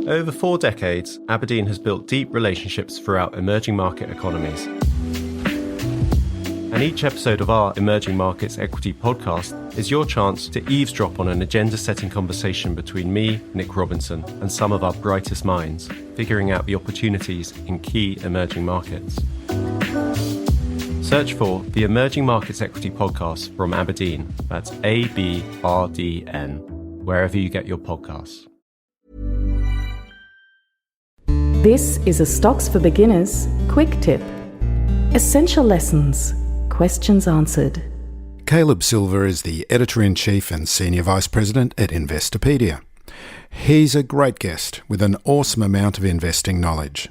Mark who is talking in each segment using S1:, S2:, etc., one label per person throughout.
S1: Over 4 decades, Aberdeen has built deep relationships throughout emerging market economies. And each episode of our Emerging Markets Equity podcast is your chance to eavesdrop on an agenda-setting conversation between me, Nick Robinson, and some of our brightest minds, figuring out the opportunities in key emerging markets. Search for the Emerging Markets Equity podcast from Aberdeen. That's ABRDN, wherever you get your podcasts.
S2: This is a Stocks for Beginners quick tip. Essential lessons. Questions answered.
S3: Caleb Silver is the Editor-in-Chief and Senior Vice President at Investopedia. He's a great guest with an awesome amount of investing knowledge.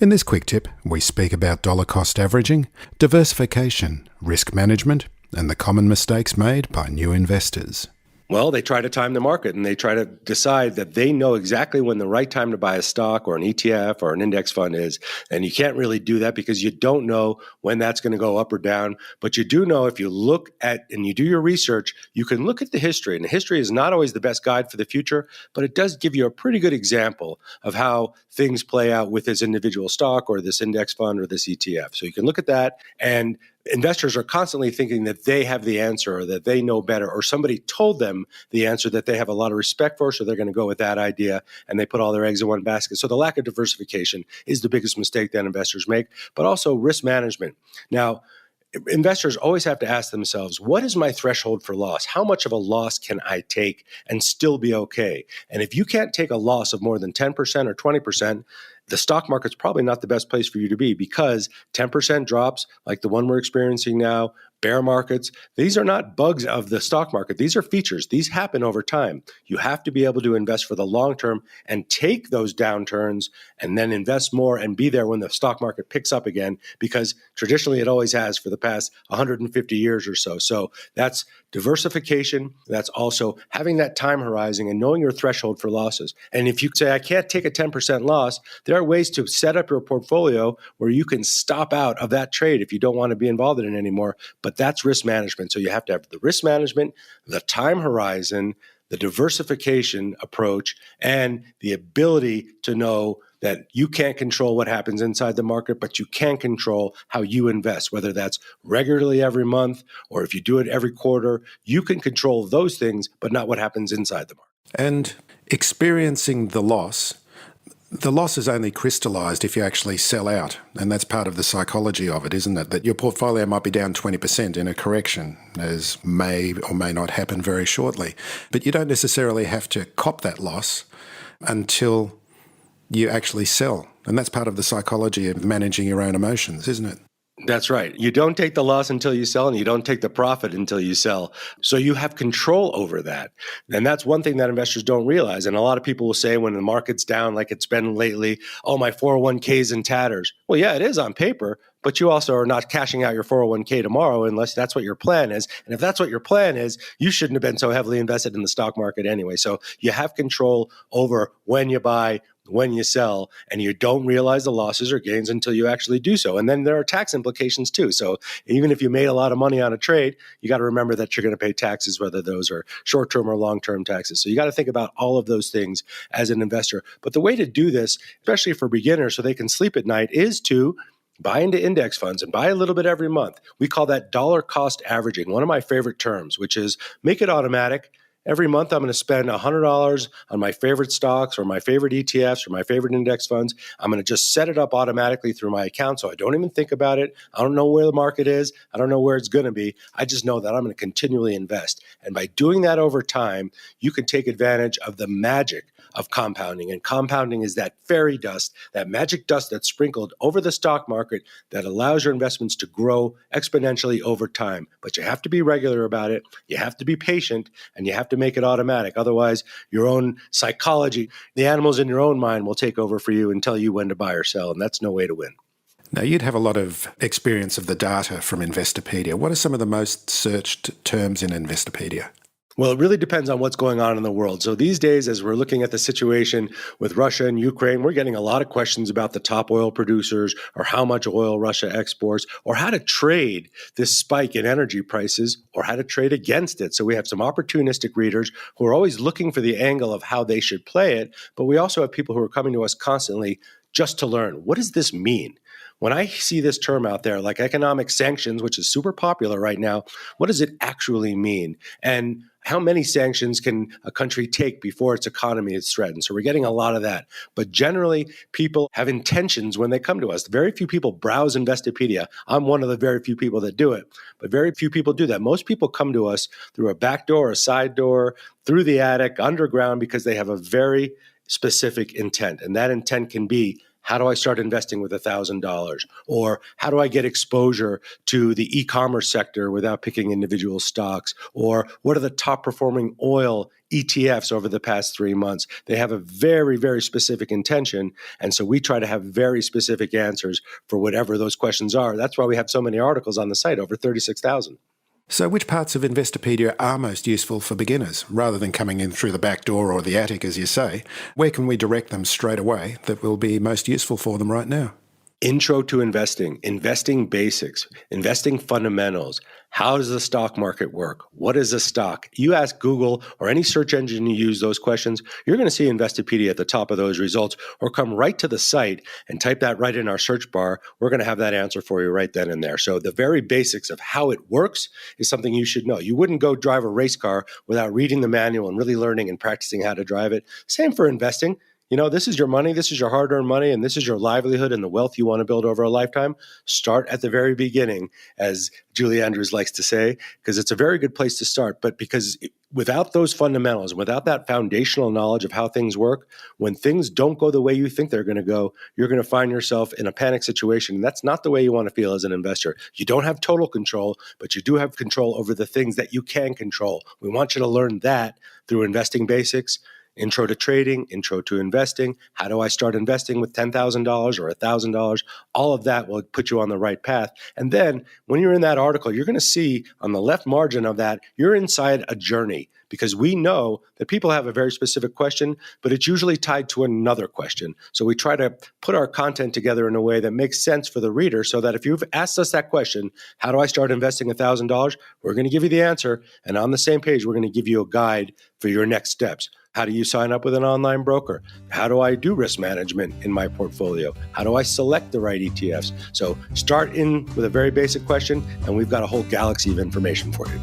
S3: In this quick tip, we speak about dollar cost averaging, diversification, risk management, and the common mistakes made by new investors.
S4: Well, they try to time the market and they try to decide that they know exactly when the right time to buy a stock or an ETF or an index fund is. And you can't really do that because you don't know when that's going to go up or down. But you do know if you look at and you do your research, you can look at the history. And the history is not always the best guide for the future, but it does give you a pretty good example of how things play out with this individual stock or this index fund or this ETF. So you can look at that, and investors are constantly thinking that they have the answer or that they know better or somebody told them the answer that they have a lot of respect for, so they're going to go with that idea and they put all their eggs in one basket. So the lack of diversification is the biggest mistake that investors make, but also risk management. Now, investors always have to ask themselves, what is my threshold for loss? How much of a loss can I take and still be okay? And if you can't take a loss of more than 10% or 20%, the stock market's probably not the best place for you to be, because 10% drops like the one we're experiencing now, bear markets, these are not bugs of the stock market. These are features. These happen over time. You have to be able to invest for the long term and take those downturns and then invest more and be there when the stock market picks up again, because traditionally it always has for the past 150 years or so. So that's diversification. That's also having that time horizon and knowing your threshold for losses. And if you say, I can't take a 10% loss, there are ways to set up your portfolio where you can stop out of that trade if you don't want to be involved in it anymore. But that's risk management. So you have to have the risk management, the time horizon, the diversification approach, and the ability to know that you can't control what happens inside the market, but you can control how you invest, whether that's regularly every month or if you do it every quarter. You can control those things, but not what happens inside the market.
S3: And experiencing the loss is only crystallized if you actually sell out. And that's part of the psychology of it, isn't it? That your portfolio might be down 20% in a correction, as may or may not happen very shortly. But you don't necessarily have to cop that loss until you actually sell. And that's part of the psychology of managing your own emotions, isn't it?
S4: That's right. You don't take the loss until you sell, and you don't take the profit until you sell. So you have control over that. And that's one thing that investors don't realize. And a lot of people will say when the market's down like it's been lately, oh, my 401k is in tatters. Well, yeah, it is on paper, but you also are not cashing out your 401k tomorrow unless that's what your plan is. And if that's what your plan is, you shouldn't have been so heavily invested in the stock market anyway. So you have control over when you buy, when you sell, and you don't realize the losses or gains until you actually do so. And then there are tax implications too. So even if you made a lot of money on a trade, you got to remember that you're going to pay taxes, whether those are short-term or long-term taxes. So you got to think about all of those things as an investor. But the way to do this, especially for beginners so they can sleep at night, is to buy into index funds and buy a little bit every month. We call that dollar cost averaging, one of my favorite terms, which is make it automatic. Every month, I'm going to spend $100 on my favorite stocks or my favorite ETFs or my favorite index funds. I'm going to just set it up automatically through my account, so I don't even think about it. I don't know where the market is. I don't know where it's going to be. I just know that I'm going to continually invest. And by doing that over time, you can take advantage of the magic of compounding. And compounding is that fairy dust, that magic dust that's sprinkled over the stock market that allows your investments to grow exponentially over time. But you have to be regular about it. You have to be patient, and you have to make it automatic. Otherwise, your own psychology, the animals in your own mind will take over for you and tell you when to buy or sell. And that's no way to win.
S3: Now, you'd have a lot of experience of the data from Investopedia. What are some of the most searched terms in Investopedia?
S4: Well, it really depends on what's going on in the world. So these days, as we're looking at the situation with Russia and Ukraine, we're getting a lot of questions about the top oil producers or how much oil Russia exports or how to trade this spike in energy prices or how to trade against it. So we have some opportunistic readers who are always looking for the angle of how they should play it. But we also have people who are coming to us constantly just to learn, what does this mean? When I see this term out there, like economic sanctions, which is super popular right now, what does it actually mean? And how many sanctions can a country take before its economy is threatened? So we're getting a lot of that. But generally, people have intentions when they come to us. Very few people browse Investopedia. I'm one of the very few people that do it, but very few people do that. Most people come to us through a back door, a side door, through the attic, underground, because they have a very specific intent. And that intent can be, how do I start investing with $1,000? Or how do I get exposure to the e-commerce sector without picking individual stocks? Or what are the top performing oil ETFs over the past 3 months? They have a very, very specific intention. And so we try to have very specific answers for whatever those questions are. That's why we have so many articles on the site, over 36,000.
S3: So which parts of Investopedia are most useful for beginners? Rather than coming in through the back door or the attic, as you say, where can we direct them straight away that will be most useful for them right now?
S4: Intro to investing, investing basics, investing fundamentals. How does the stock market work? What is a stock? You ask Google or any search engine you use those questions, you're going to see Investopedia at the top of those results, or come right to the site and type that right in our search bar. We're going to have that answer for you right then and there. So the very basics of how it works is something you should know. You wouldn't go drive a race car without reading the manual and really learning and practicing how to drive it. Same for investing. You know, this is your money, this is your hard-earned money, and this is your livelihood and the wealth you want to build over a lifetime. Start at the very beginning, as Julie Andrews likes to say, because it's a very good place to start. But because without those fundamentals, without that foundational knowledge of how things work, when things don't go the way you think they're going to go, you're going to find yourself in a panic situation. And that's not the way you want to feel as an investor. You don't have total control, but you do have control over the things that you can control. We want you to learn that through Investing Basics, Intro to Trading, Intro to Investing. How do I start investing with $10,000 or $1,000? All of that will put you on the right path. And then when you're in that article, you're going to see on the left margin of that, you're inside a journey, because we know that people have a very specific question, but it's usually tied to another question. So we try to put our content together in a way that makes sense for the reader, so that if you've asked us that question, how do I start investing $1,000? We're going to give you the answer. And on the same page, we're going to give you a guide for your next steps. How do you sign up with an online broker? How do I do risk management in my portfolio? How do I select the right ETFs? So start in with a very basic question, and we've got a whole galaxy of information for you.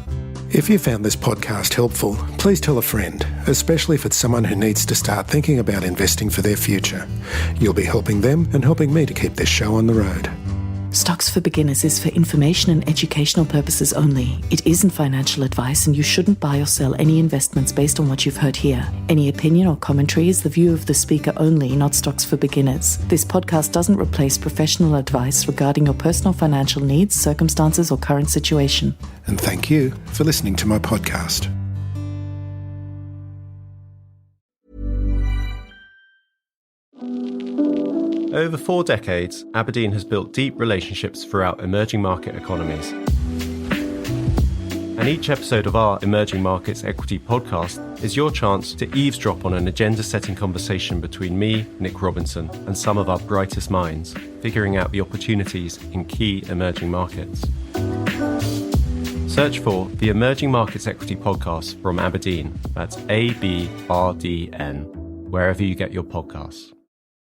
S3: If you found this podcast helpful, please tell a friend, especially if it's someone who needs to start thinking about investing for their future. You'll be helping them and helping me to keep this show on the road.
S2: Stocks for Beginners is for information and educational purposes only. It isn't financial advice, and you shouldn't buy or sell any investments based on what you've heard here. Any opinion or commentary is the view of the speaker only, not Stocks for Beginners. This podcast doesn't replace professional advice regarding your personal financial needs, circumstances, or current situation.
S3: And thank you for listening to my podcast.
S1: Over 4 decades, Aberdeen has built deep relationships throughout emerging market economies. And each episode of our Emerging Markets Equity podcast is your chance to eavesdrop on an agenda-setting conversation between me, Nick Robinson, and some of our brightest minds, figuring out the opportunities in key emerging markets. Search for the Emerging Markets Equity podcast from Aberdeen. That's ABRDN, wherever you get your podcasts.